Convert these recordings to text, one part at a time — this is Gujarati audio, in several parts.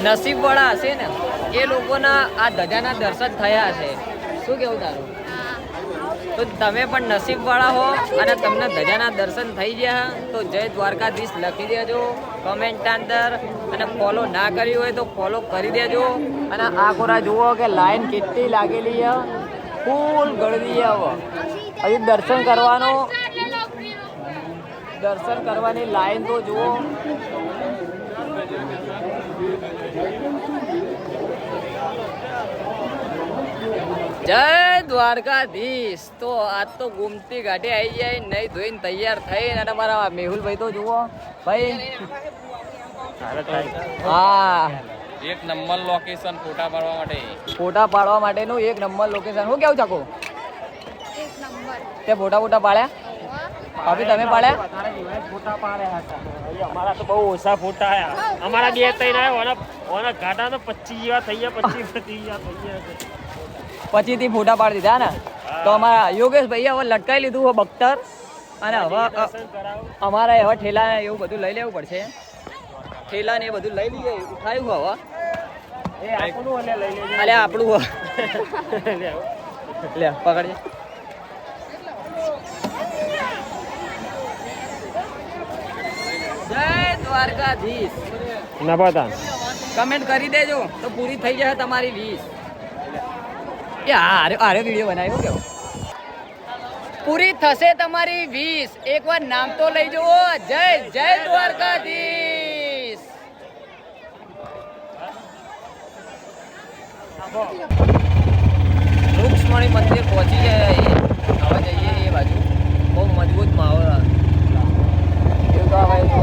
નસીબવાળા હશે ને એ લોકોના આ ધજાના દર્શન થયા હશે. શું કેવું તારું? તો તમે પણ નસીબવાળા હો અને તમને ધજાના દર્શન થઈ ગયા તો જય દ્વારકાધીશ લખી દેજો કમેન્ટ અંદર. અને ફોલો ના કર્યું હોય તો ફોલો કરી દેજો. અને આ કોરા જુઓ કે લાઈન કેટલી લાગેલી છે, ફૂલ ગળદી હવે હજી દર્શન કરવાની લાઈન તો જુઓ. જય દ્વારકાધીશ. તો આજ તો ગુમતી ઘાટે આવી જાય નહીં ધોઈને તૈયાર થઈને. અને મારા મેહુલભાઈ તો જુઓ ભાઈ, હા એક નંબર લોકેશન ફોટા પાડવા માટેનું એક નંબર લોકેશન. હું કેવું ચાકુ તે ફોટા પાડ્યા? ભાભી તમે પાડ્યા? ફોટા પાડ્યા હતા. અમારા તો બહુ ઓછા ફોટા આયા. અમારા 2-3 આવ્યા ઓના ઘાટા તો 25 જેવા થઈ ગયા. 25 જેવા થઈ ગયા. પછી થી ફોટા પાડી દીધા ને. તો અમારા યોગેશ ભાઈ હવે લટકાઈ લીધું હોય બખ્તર. અને હવે અમારે હવે ઠેલા એવું બધું લઈ લેવું પડશે. ઠેલા ને એ બધું લઈ લઈએ ઉઠાયું હવે. આપણું લે પકડજે. જય દ્વારકાધીશ. ના પતા કમેન્ટ કરી દેજો તો પૂરી થઈ જશે તમારી 20. આરે વિડીયો બનાવ્યો કેવો? પૂરી થશે તમારી 20. એકવાર નામ તો લઈ જુઓ. જય દ્વારકાધીશ. રૂક્ષ્મણી મંદિર પહોંચી ગયા. હવે જઈએ એ બાજુ. બહુ મજબૂત માહોલ એવું તો આવે તો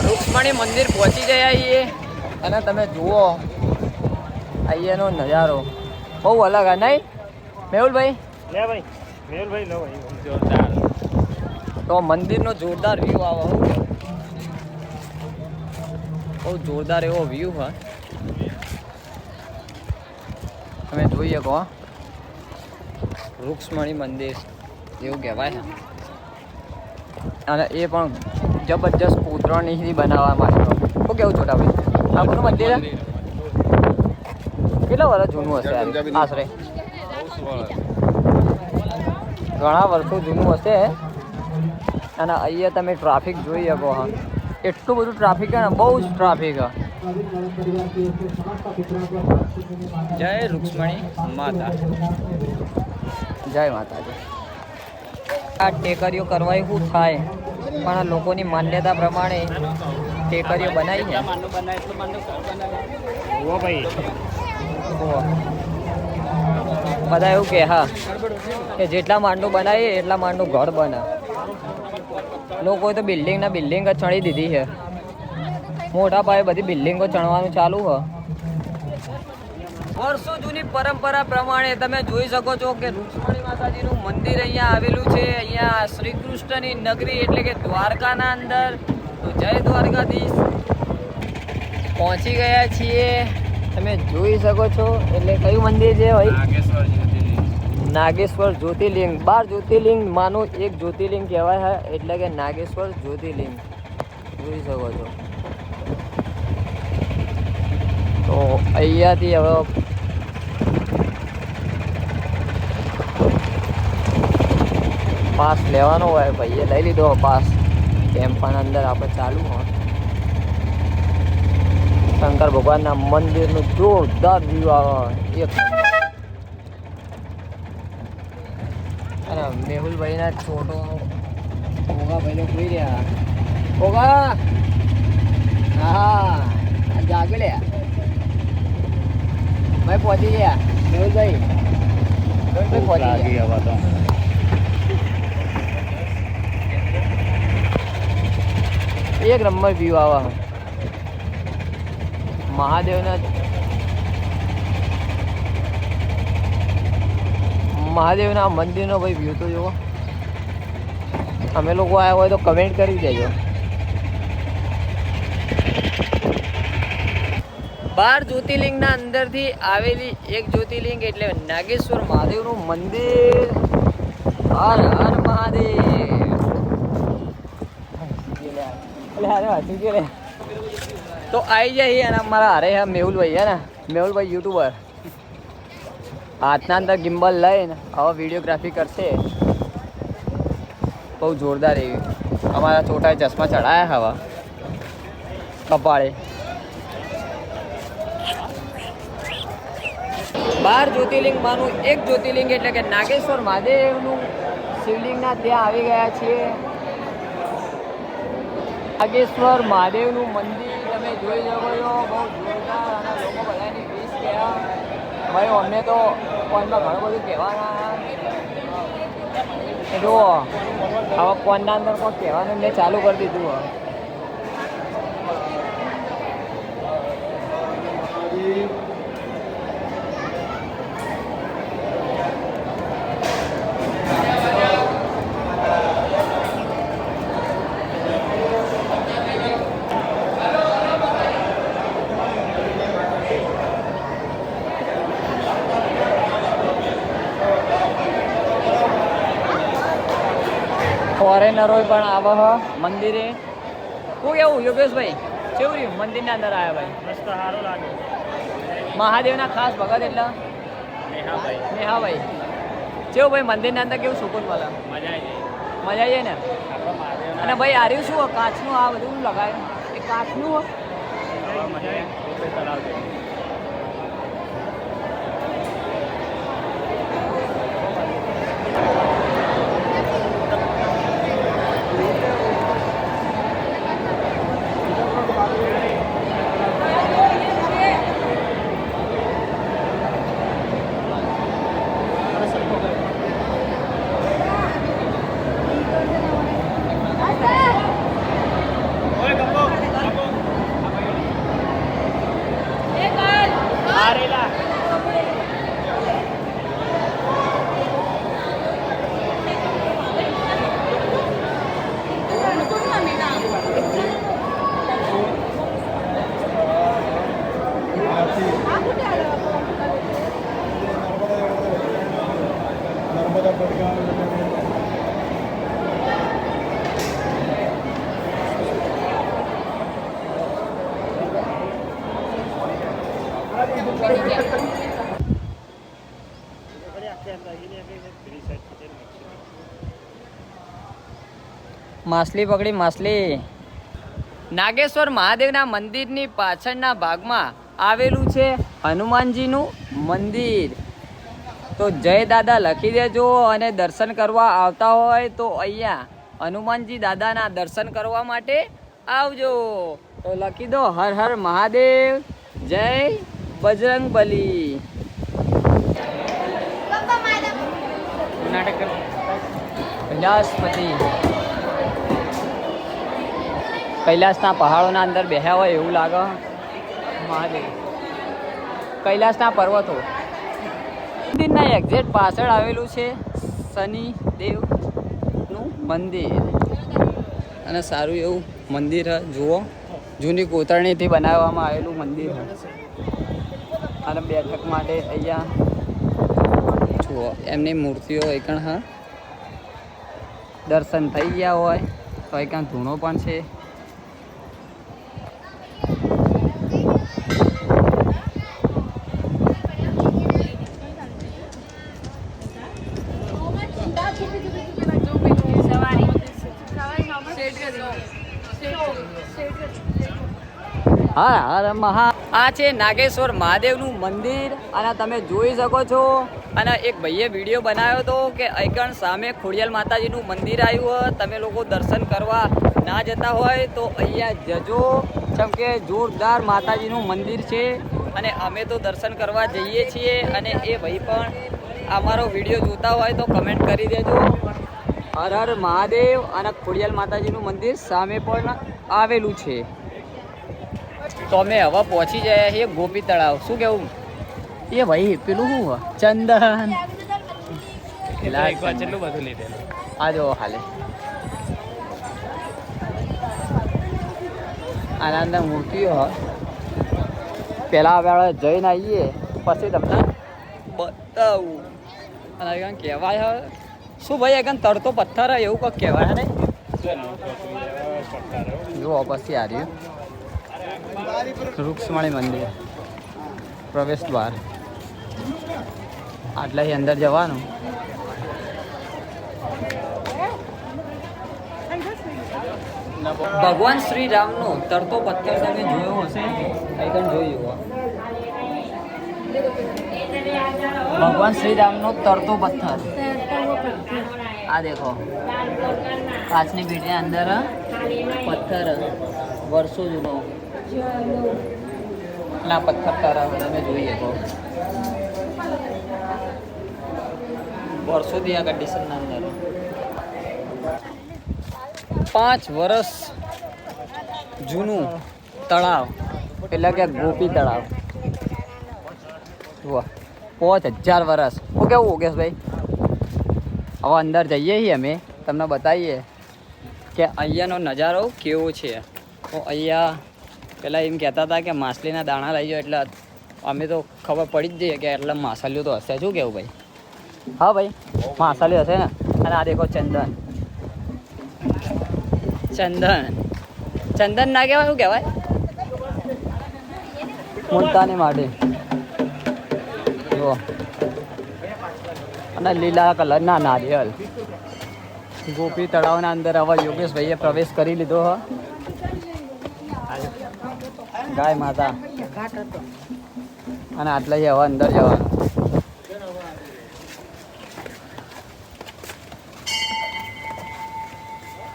રૂક્ષ્મણી મંદિર પહોંચી ગયા છીએ. અને તમે જુઓ અહીંયાનો નજારો બહુ અલગ હે નહીં મેહુલભાઈ? લે ભાઈ મેહુલભાઈ લો ભાઈ. જોરદાર. તો મંદિરનો જોરદાર વ્યૂ આવે. બહુ જોરદાર એવો વ્યૂ હા. તમે જોઈએ કહો રૂક્ષ્મણી મંદિર એવું કહેવાય. અને એ પણ જબરજસ્ત કોતરણીથી બનાવવામાં આવ્યો. શું કેવું છોટા ભાઈ? આપણું મંદિર કેટલા વર્ષ જૂનું હશે આશરે? ઘણા વર્ષો જૂનું હશે. અને અહીંયા તમે ટ્રાફિક જોઈ શકો. હા એટલું બધું ટ્રાફિક છે ને, બહુ જ ટ્રાફિક છે. જય રૂક્ષ્મણી માતા. જય માતાજી. આ ટેકરીઓ કરવા શું થાય પણ લોકોની માન્યતા પ્રમાણે ટેકરીઓ બનાવી છે. બધા એવું કે હા કે જેટલા માંડું બનાવીએ એટલા માંડું ઘર બને. લોકોએ તો બિલ્ડિંગ જ ચણી દીધી છે. મોટા પાયે બધી બિલ્ડિંગો ચણવાનું ચાલુ છે. વર્ષો જૂની પરંપરા પ્રમાણે તમે જોઈ શકો છો કે રૂક્ષ્મણી માતાજીનું મંદિર અહીંયા આવેલું છે. અહીંયા શ્રી કૃષ્ણની નગરી એટલે કે દ્વારકાના અંદર. તો જય દ્વારકાધીશ. પહોંચી ગયા છીએ. તમે જોઈ શકો છો. એટલે કયું મંદિર છે ભાઈ? નાગેશ્વર જ્યોતિર્લિંગ. 12 જ્યોતિર્લિંગ માનું એક જ્યોતિર્લિંગ કહેવાય છે. એટલે કે નાગેશ્વર જ્યોતિર્લિંગ જોઈ શકો છો. તો અહીંયાથી હવે પાસ લેવાનો હોય. ભાઈએ લઈ લીધો પાસ. કેમ્પના અંદર આપણે ચાલુ હોય. શંકર ભગવાનના મંદિરનું જોરદાર વ્યૂ આવે. એક અને મેહુલભાઈના છોટો ઓગાભાઈને જોઈ રહ્યા. ઓગા હા જાગે લે ભાઈ. પહોંચી ગયા મેહુલભાઈ. પહોંચી ગયા. એક નંબર વ્યૂ આવે. મહાદેવના મંદિરનો ભાઈ વ્યૂ તો જુઓ. અમે લોકો આવ્યા હોય તો કમેન્ટ કરી દેજો. 12 જ્યોતિર્લિંગના અંદરથી આવેલી એક જ્યોતિર્લિંગ એટલે નાગેશ્વર મહાદેવનું મંદિર. હર હર મહાદેવ. અરે હસી ગયો રે. તો આવી જાય અને મારા અરે હા મેહુલભાઈ હે ને મેહુલભાઈ યુટ્યુબર હાથના અંદર ગિમ્બલ લઈને હવે વિડીયોગ્રાફી કરશે. બહુ જોરદાર એવી અમારા છોટાએ ચશ્મા ચડાયા હવા કપાળે. 12 જ્યોતિર્લિંગમાંનું એક જ્યોતિર્લિંગ એટલે કે નાગેશ્વર મહાદેવનું શિવલિંગના ત્યાં આવી ગયા છીએ. નાગેશ્વર મહાદેવનું મંદિર તમે જોઈ શકો છો, બહુ જોરદાર અને લોકો બધાની ફીસ કહેવા ભાઈ અમને તો ફોનમાં ઘણું બધું કહેવાના જુઓ હવે ફોનના અંદર કોઈ કહેવાનું મેં ચાલુ કરી દીધું હવે. ફોરેનરો પણ આવે હ મંદિરે. શું કેવું યોગેશભાઈ કેવું રહ્યું મંદિરના અંદર આવ્યા ભાઈ? મસ્ત સારું લાગે. મહાદેવના ખાસ ભગત એટલે નેહાભાઈ નેહાભાઈ કેવું ભાઈ મંદિરના અંદર કેવું સુકૂન મળે? મજા આવી મજા આવીએ ને. આપણા મહાદેવના અને ભાઈ આર્યું શું કાચનું આ બધું લગાવ્યું એ કાચનું મજા આવી તળાવ છે. માછલી પકડી માછલી. નાગેશ્વર મહાદેવના મંદિરની પાછળના ભાગમાં આવેલું છે હનુમાનજીનું મંદિર. તો જય દાદા લખી દેજો અને દર્શન કરવા આવતા હોય તો અહીંયા હનુમાનજી દાદાના દર્શન કરવા માટે આવજો. તો લખી દો હર હર મહાદેવ, જય બજરંગબલી. કૈલાસપતિ કૈલાસના પહાડોના અંદર બેહ્યા હોય એવું લાગે મહાદેવ. કૈલાસના પર્વતો મંદિરના એક્ઝેક્ટ પાછળ આવેલું છે શનિદેવનું મંદિર અને સારું એવું મંદિર જુઓ. જૂની કોતરણીથી બનાવવામાં આવેલું મંદિર અને બેઠક માટે અહીંયા જુઓ એમની મૂર્તિઓ એકણ હા દર્શન થઈ ગયા હોય તો એકણ ધૂણો પણ છે. હા હર મહા આ છે નાગેશ્વર મહાદેવનું મંદિર અને તમે જોઈ શકો છો. અને એક ભાઈએ વિડીયો બનાવ્યો હતો કે આગળ સામે ખોડિયાલ માતાજીનું મંદિર આવ્યું હોય, તમે લોકો દર્શન કરવા ના જતા હોય તો અહીંયા જજો, જેમ કે જોરદાર માતાજીનું મંદિર છે અને અમે તો દર્શન કરવા જઈએ છીએ. અને એ ભાઈ પણ અમારો વિડીયો જોતા હોય તો કમેન્ટ કરી દેજો. હર હર મહાદેવ અને ખોડિયાલ માતાજીનું મંદિર સામે પણ આવેલું છે. તો અમે હવે પહોંચી જાય છીએ ગોપી તળાવ. શું કેવું એ ભાઈ પેલું શું ચંદન કેટલું બધું લીધેલું આ જો હાલે આના અંદર મૂર્તિઓ પેલા હવે જઈને આવીએ પછી તમને બતાવું. અને કહેવાય શું ભાઈ આગળ તરતો પથ્થર એવું કંઈક કહેવાય ને જુઓ પછી આ રહ્યું રૂક્ષ્મણી મંદિર પ્રવેશ દ્વાર. આટલાથી અંદર જવાનું. ભગવાન શ્રી રામનો તરતો પથ્થર તમે જોયો હશે, આઈકન જોયું. ભગવાન શ્રી રામનો તરતો પથ્થર આ દેખો, કાચની પેટીની અંદર પથ્થર વર્ષો જૂનો ના પથ્થર તારા તમે જોઈએ તો વર્ષોથી આ કન્ડિશનના અંદર 5 વર્ષ જૂનું તળાવ એટલે કે ગોપી તળાવ. જુઓ 5000 વર્ષ. હું કેવું યોગેશભાઈ? હવે અંદર જઈએ છીએ અમે, તમને બતાવીએ કે અહીંયાનો નજારો કેવો છે. તો અહીંયા પેલા એમ કહેતા હતા કે માછલીના દાણા લઈ જાઓ, એટલે અમે તો ખબર પડી જ જઈએ કે એટલે માછલીઓ તો હશે. શું કેવું ભાઈ? હા ભાઈ, માછલી હશે ને. અને આ દેખો ચંદન. ચંદન ના કહેવાય, શું કહેવાય? મુલતાની માટી. જુઓ, અને લીલા કલરના નારિયેલ. ગોપી તળાવના અંદર હવે યોગેશભાઈએ પ્રવેશ કરી લીધો હ. ગાય માતા. અને આટલે હવે અંદર જવાનું.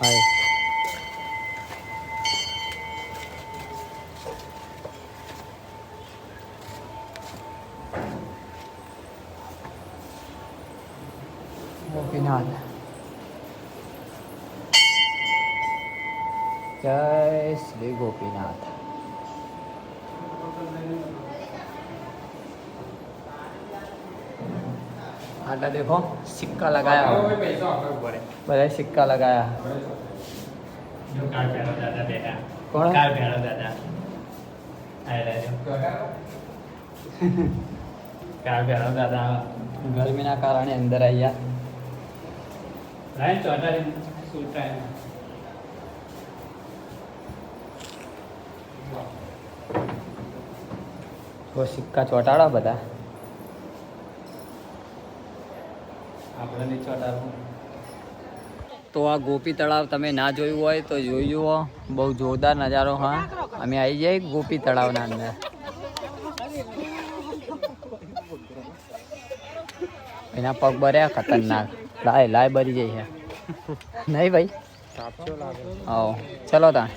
હાય ગોપીનાથ. જય શ્રી ગોપીનાથ. आटा देखो सिक्का लगाया, बड़े सिक्का लगाया. कौन? गर्मी ना कारण अंदर आई वो सिक्का ચોટાડા બધા. તો આ ગોપી તળાવ તમે ના જોયું હોય તો જોઈ જુઓ, બહુ જોરદાર નજારો. હા, અમે આવી જઈએ ગોપી તળાવના અંદર. એના પગ ભર્યા ખતરનાક, લાય ભરી જાય છે નહીં ભાઈ? આવો ચલો તા.